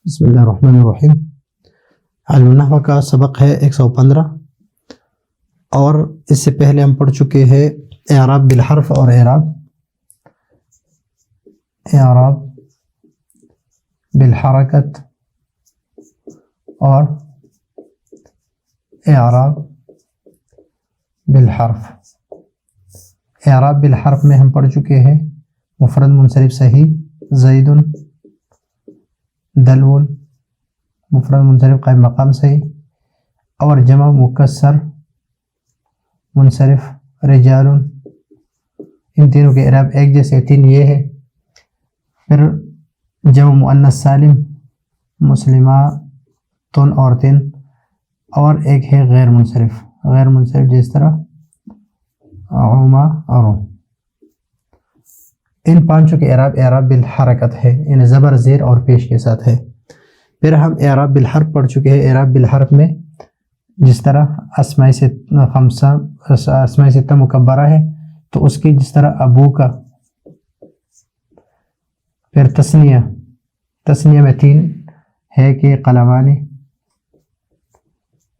بسم اللہ الرحمن الرحیم۔ علم النحو کا سبق ہے 115 اور اس سے پہلے ہم پڑھ چکے ہیں اعراب بالحرف اور اعراب بالحرکت اور اعراب بالحرف۔ اعراب بالحرف میں ہم پڑھ چکے ہیں مفرد منصرف صحیح زید دلون، مفرد منصرف قائم مقام صحیح، اور جمع مکسر منصرف رجال، ان تینوں کے اعراب ایک جیسے تین یہ ہے۔ پھر جمع مؤنث سالم مسلماتن عورتیں، اور ایک ہے غیر منصرف جس طرح عمر۔ ان پانچوں کے اعراب بالحرکت ہے، یعنی زبر زیر اور پیش کے ساتھ ہے۔ پھر ہم اعراب بالحرف پڑھ چکے ہیں۔ اعراب بالحرف میں جس طرح اسماء ستہ مکبرہ ہے تو اس کی جس طرح ابو کا، پھر تثنیہ میں تین ہے کہ قلمان،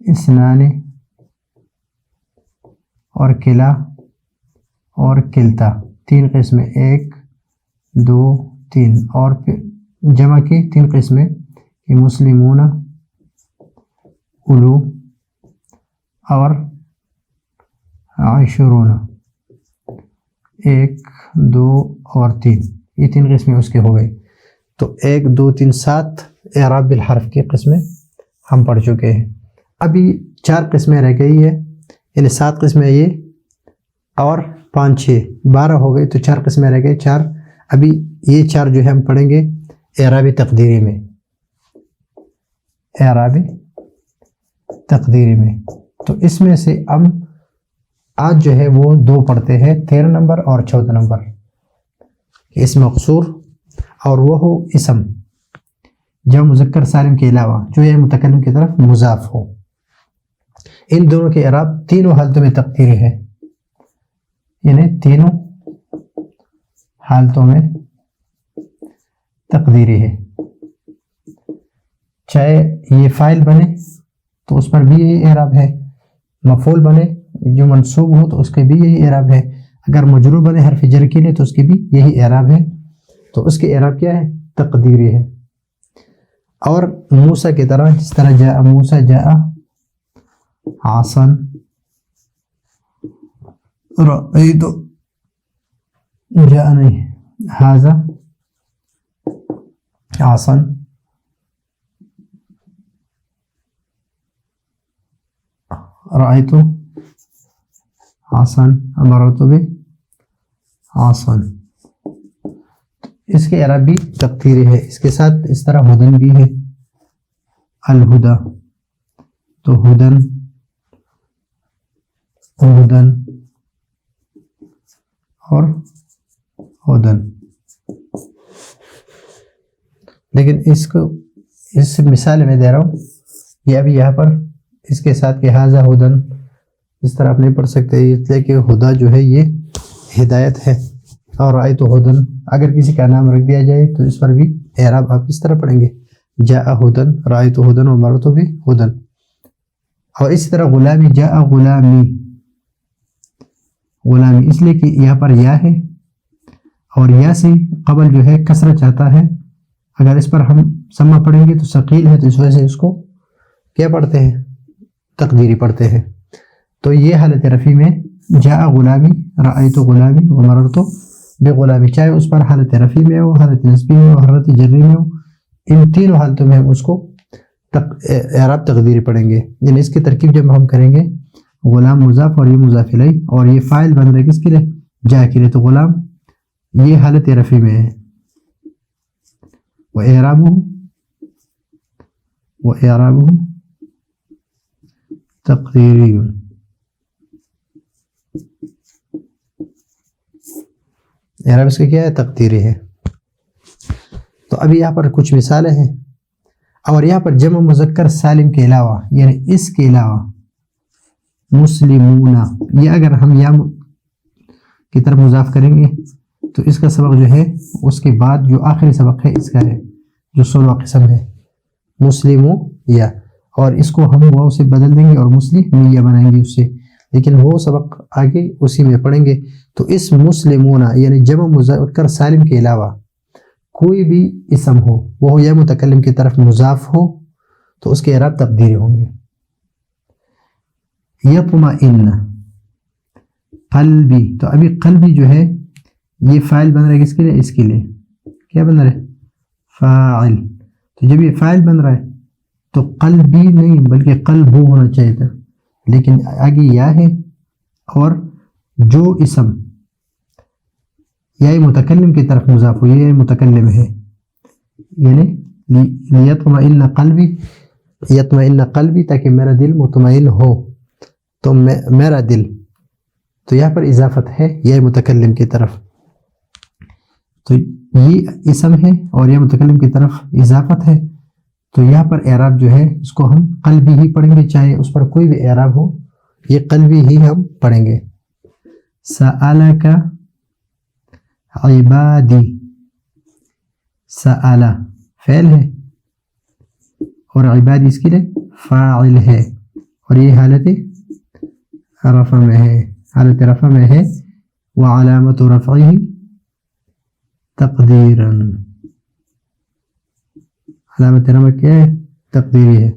اسنان اور کلا اور کلتا، تین قسمیں ایک دو تین، اور جمع کی تین قسمیں کہ مسلمون، الو اور عشرون، ایک دو اور تین، یہ تین قسمیں اس کے ہو گئی۔ تو ایک دو تین سات اعراب بالحرف کی قسمیں ہم پڑھ چکے ہیں۔ ابھی چار قسمیں رہ گئی ہے، یعنی سات قسمیں یہ اور پانچ چھ 12 ہو گئی، تو چار قسمیں رہ گئی۔ چار ابھی یہ چار جو ہے ہم پڑھیں گے اعراب تقدیری میں۔ تو اس میں سے ہم آج جو ہے وہ دو پڑھتے ہیں، 13 نمبر اور 14 نمبر، اسم مقصور اور وہ ہو اسم جمع مذکر سالم کے علاوہ جو یہ متکلم کی طرف مضاف ہو۔ ان دونوں کے اعراب تینوں حالتوں میں تقدیری ہے، یعنی تینوں حالتوں میں تقدیری ہے۔ چاہے یہ فاعل بنے تو اس پر بھی یہی اعراب ہے، مفعول بنے جو منصوب ہو تو اس کے بھی یہی اعراب ہے، اگر مجرور بنے حرف جر کے لیے تو اس کے بھی یہی اعراب ہے۔ تو اس کے اعراب کیا ہے؟ تقدیری ہے۔ اور موسیٰ کی طرح، جس طرح جاء موسیٰ جاء عاصن، رأيت جاء نہیں هذا عاصن، رأيت عاصن، مررت بعاصن۔ اس کے اعراب بھی تقدیری ہے۔ اس کے ساتھ اس طرح ہدن بھی ہے، الہدا، تو ہدن اور ہدن۔ لیکن اس مثال میں دے رہا ہوں، یہ ابھی یہاں پر اس کے ساتھ کہ ھذا ہدن اس طرح آپ نہیں پڑھ سکتے، اس لیے کہ ہدا جو ہے یہ ہدایت ہے، اور رأیت ہدن اگر کسی کا نام رکھ دیا جائے تو اس پر بھی اعراب آپ اس طرح پڑھیں گے، جاء ہدن، رأیت ہدن، ومررت بہدن۔ اور اسی طرح غلامی، جاء غلامی، اس لیے کہ یہاں پر یا ہے اور یا سے قبل جو ہے کسرہ چاہتا ہے، اگر اس پر ہم سما پڑھیں گے تو ثقیل ہے، تو اس وجہ سے اس کو کیا پڑھتے ہیں؟ تقدیری پڑھتے ہیں۔ تو یہ حالت رفع میں جاء غلامی، رأیت غلامی، ومررت بغلامی، چاہے اس پر حالت رفع میں ہو، حالت نصبی میں ہو، حالت جری میں ہو، ان تینوں حالتوں میں ہم اس کو اعراب تقدیری پڑھیں گے۔ یعنی اس کی ترکیب جب ہم کریں گے، غلام مضاف اور یہ مضاف الیہ، اور یہ فاعل بن رہا ہے کس کے لیے؟ جاء کے لیے، تو غلام یہ حالت رفع میں ہے، وإعرابه تقدیری۔ اعراب اس کا کیا ہے؟ تقدیری ہے۔ تو ابھی یہاں پر کچھ مثالیں ہیں، اور یہاں پر جمع مذکر سالم کے علاوہ، یعنی اس کے علاوہ مسلمون، یہ اگر ہم یا کی طرف مضاف کریں گے تو اس کا سبق جو ہے اس کے بعد جو آخری سبق ہے اس کا ہے جو 16 قسم ہے، مسلمون، اور اس کو ہم واو سے بدل دیں گے اور مسلمیہ بنائیں گے اس سے، لیکن وہ سبق آگے اسی میں پڑھیں گے۔ تو اس مسلمون یعنی جمع مذکر سالم کے علاوہ کوئی بھی اسم ہو، وہ یا متکلم کی طرف مضاف ہو تو اس کے اعراب تقدیری ہوں گے۔ یطمئن قلبی، تو ابھی قلبی جو ہے یہ فاعل بن رہا ہے کس کے لیے؟ اس کے لیے کیا بن رہا ہے؟ فاعل۔ تو جب یہ فاعل بن رہا ہے تو قلبی نہیں بلکہ قلب ہونا چاہیے تھا، لیکن آگے یا ہے اور جو اسم یا متکلم کی طرف مضاف ہو یہ متکلم ہے، یعنی لیطمئن قلبی، یطمئن قلبی تاکہ میرا دل مطمئن ہو، تو میرا دل، تو یہاں پر اضافت ہے یا متکلم کی طرف، تو یہ اسم ہے اور یہ متکلم کی طرف اضافت ہے، تو یہاں پر اعراب جو ہے اس کو ہم قلبی ہی پڑھیں گے، چاہے اس پر کوئی بھی اعراب ہو یہ قلبی ہی ہم پڑھیں گے۔ سألک عبادی، سأل فعل ہے اور عبادی اس کے لیے فاعل ہے، اور یہ حالت رفع میں ہے، حالت رفع میں ہے، وعلامت رفعہ تقدیرا، علامت رفع کیا ہے؟ تقدیری ہے۔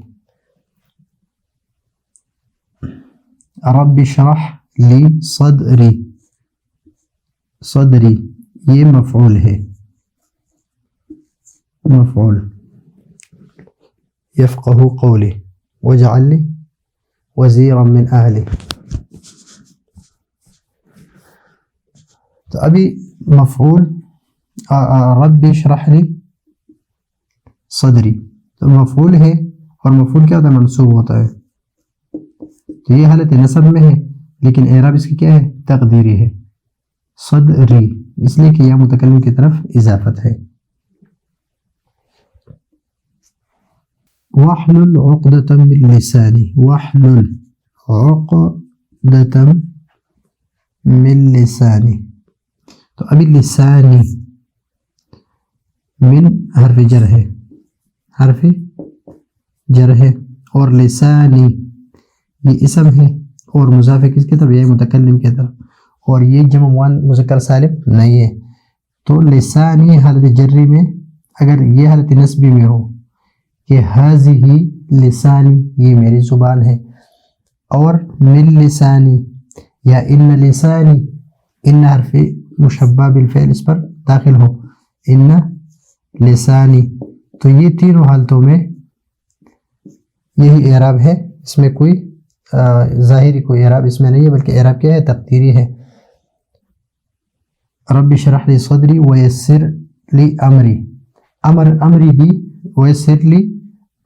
رب اشرح لی صدری، صدری یہ مفعول ہے، مفعول، یفقہ قولی، واجعل لی وزیرا من اہلی، تو ابھی مفعول رب اشرح لی صدری، تو مفعول ہے اور مفعول کیا ہوتا ہے؟ منصوب ہوتا ہے، تو یہ حالت نصب میں ہے، لیکن اعراب اس کی کیا ہے؟ تقدیری ہے، صدری، اس لیے کہ یہ متکلم کی طرف اضافت ہے۔ وَاحْلُلْ عُقْدَةً مِّن لِسَانِي، وَاحْلُلْ عُقْدَةً مِّن لِسَانِي، تو ابھی لسانی من حرف جر ہے، حرف جر ہے، اور لسانی یہ اسم ہے اور مضاف کس کی طرف؟ یہ متکلم کی طرف، اور یہ جمع مذکر سالم نہیں ہے، تو لسانی حالت جری میں اگر یہ حالت نسبی میں ہو کہ ہذہ لسانی یہ میری زبان ہے، اور من لسانی یا ان لسانی، ان حرف مشبہ بالفعل اس پر داخل ہو، ان لسانی، تو یہ تینوں حالتوں میں یہی اعراب ہے، اس میں کوئی ظاہری کوئی اعراب اس میں نہیں ہے، بلکہ اعراب کیا ہے؟ تقدیری ہے۔ رب اشرح لی صدری ویسر لی امری، امری بھی، ویسر لی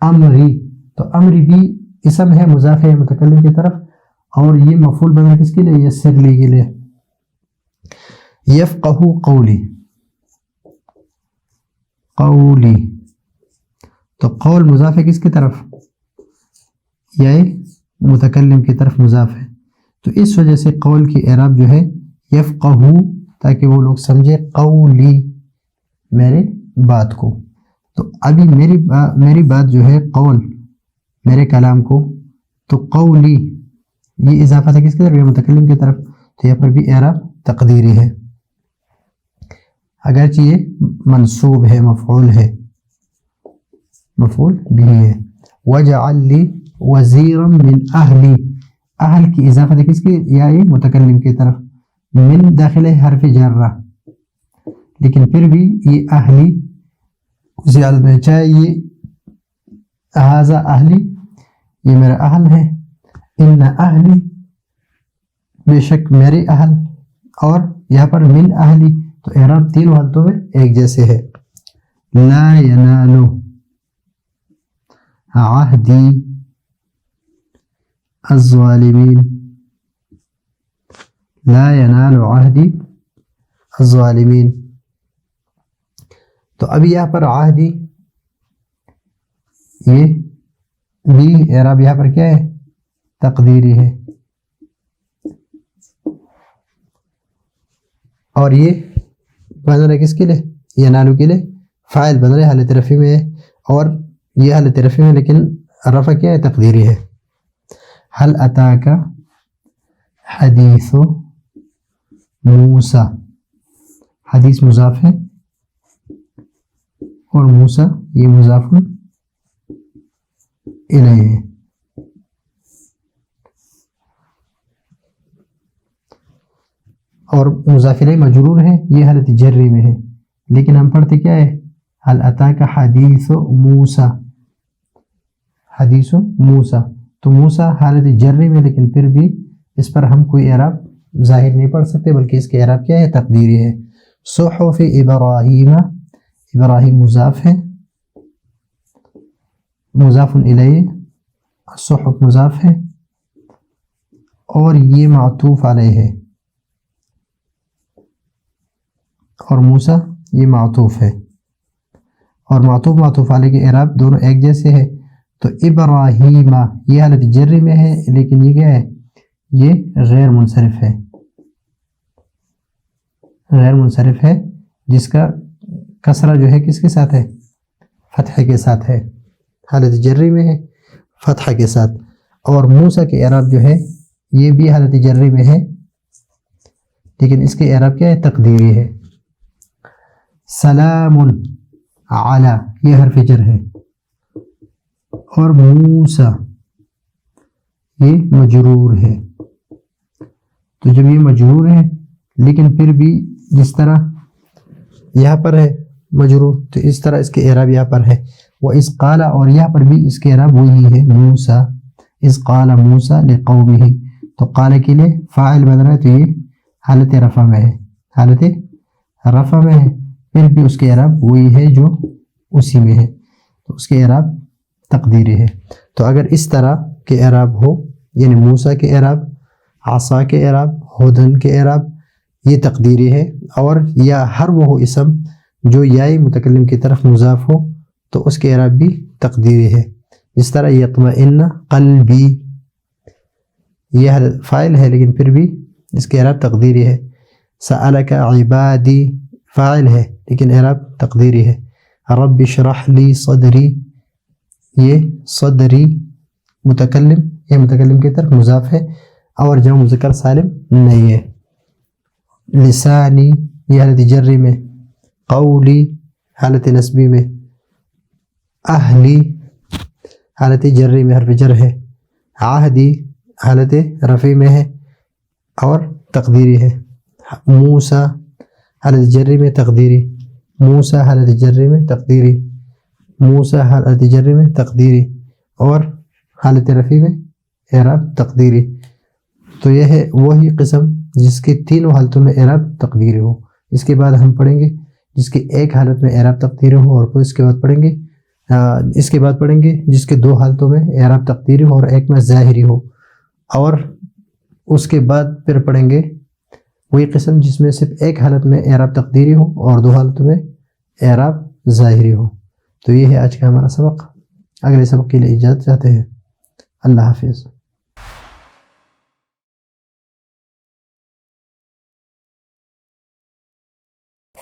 امری، تو امری بھی اسم ہے مضاف ہے متکلم کی طرف، اور یہ مفعول بن رہا کس کے لیے؟ یسر لی کے لیے۔ یفقہ قولی، قولی، تو قول مضاف ہے کس کی طرف؟ یا متکلم کی طرف مضاف ہے، تو اس وجہ سے قول کی اعراب جو ہے یفقہ، تاکہ وہ لوگ سمجھے قولی میرے بات کو، تو ابھی میری بات جو ہے قول میرے کلام کو، تو قولی یہ اضافہ ہے کس کی طرف؟ یہ متکلم کی طرف، تو یہاں پر بھی اعراب تقدیری ہے، اگرچہ یہ منصوب ہے، مفعول ہے، مفعول بھی ہے۔ وَجَعَلْ لِي وَزِيرًا مِّنْ أَهْلِي، اہل کی اضافت ہے کس کی؟ یا یہ متکلم کی طرف، من داخل ہے حرف جارہ، لیکن پھر بھی یہ اہلی زیادت میں، چاہے یہ هذا اہلی یہ میرا اہل ہے، ان اہلی بے شک میرے اہل، اور یہاں پر من اہلی، تو اعراب تینوں حالتوں میں ایک جیسے ہے۔ لا ینال عہدی الظالمین، لا ینال عہدی الظالمین، تو ابھی یہاں پر عہدی یہ بھی اعراب یہاں پر کیا ہے؟ تقدیری ہے، اور یہ بن رہا ہے کس کے لیے؟ ینالو کے لیے، فاعل بن رہے حالت رفع میں ہے، اور یہ حالت رفع ہے لیکن رفع کیا ہے؟ تقدیری ہے. حل اتاک حدیث موسیٰ، حدیث مضاف ہے اور موسیٰ یہ مضاف الیہ ہے. اور مضاف الیہ مجرور ہے، یہ حالت جری میں ہے، لیکن ہم پڑھتے کیا ہے؟ حل اتاک حدیث موسیٰ، حدیث موسیٰ. تو موسیٰ حالت جری میں، لیکن پھر بھی اس پر ہم کوئی اعراب ظاہر نہیں پڑھ سکتے، بلکہ اس کے اعراب کیا ہے؟ تقدیری ہے. صحف ابراہیم، ابراہیم مضاف ہے، مضاف الیہ، صحف مضاف ہے اور یہ معطوف علیہ ہے، اور موسیٰ یہ معطوف ہے، اور معطوف علیہ کے اعراب دونوں ایک جیسے ہے. تو ابراہیم یہ حالت جری میں ہے، لیکن یہ کیا ہے؟ یہ غیر منصرف ہے، غیر منصرف ہے، جس کا کسرہ جو ہے کس کے ساتھ ہے؟ فتح کے ساتھ ہے. حالت جری میں ہے فتح کے ساتھ. اور موسیٰ کے اعراب جو ہے یہ بھی حالت جری میں ہے، لیکن اس کے اعراب کیا ہے؟ تقدیری ہے. سلام علی یہ حرف جر ہے، اور موسیٰ یہ مجرور ہے. تو جب یہ مجرور ہے لیکن پھر بھی جس طرح یہاں پر ہے مجرور، تو اس طرح اس کے اعراب یہاں پر ہے. وہ اذ قال، اور یہاں پر بھی اس کے اعراب وہی ہے موسیٰ. اذ قال موسیٰ لقومہ، تو قال کے لیے فاعل بن رہا ہے، تو یہ حالت رفع میں ہے، حالت رفع میں ہے، پھر بھی اس کے اعراب وہی ہے جو اسی میں ہے، تو اس کے اعراب تقدیری ہے. تو اگر اس طرح کے اعراب ہو، یعنی موسیٰ کے اعراب، عصا کے اعراب، ہدن کے اعراب، یہ تقدیری ہے. اور یا ہر وہ اسم جو یائی متکلم کی طرف مضاف ہو تو اس کے اعراب بھی تقدیری ہے. اس طرح یطمئن قلبی یہ فاعل ہے لیکن پھر بھی اس کے اعراب تقدیری ہے. سألک عبادی فاعل ہے لیکن اعراب تقدیری ہے. رب اشرح لی صدری یہ صدری متکلم، یہ متکلم کی طرف مضاف ہے اور جمع مذکر سالم نہیں ہے. لسانی یہ حالت جری میں، قولی حالت نسبی میں، اہلی حالت جری میں حرف جر ہے، عہدی حالت رفع میں ہے اور تقدیری ہے. موسیٰ حالت جری میں تقدیری، موسیٰ حالت جری میں تقدیری، موسیٰ حالت جری میں تقدیری، اور حالت رفع میں اعراب تقدیری. تو یہ ہے وہی قسم جس کے تینوں حالتوں میں اعراب تقدیری ہو. اس کے بعد ہم پڑھیں گے جس کی ایک حالت میں اعراب تقدیری ہو، اور پھر اس کے بعد پڑھیں گے جس کے دو حالتوں میں اعراب تقدیری ہو اور ایک میں ظاہری ہو. اور اس کے بعد پھر پڑھیں گے وہی قسم جس میں صرف ایک حالت میں اعراب تقدیری ہو اور دو حالتوں میں اعراب ظاہری ہو. تو یہ ہے آج کا ہمارا سبق. اگلے سبق کے لیے اجازت چاہتے ہیں. اللہ حافظ.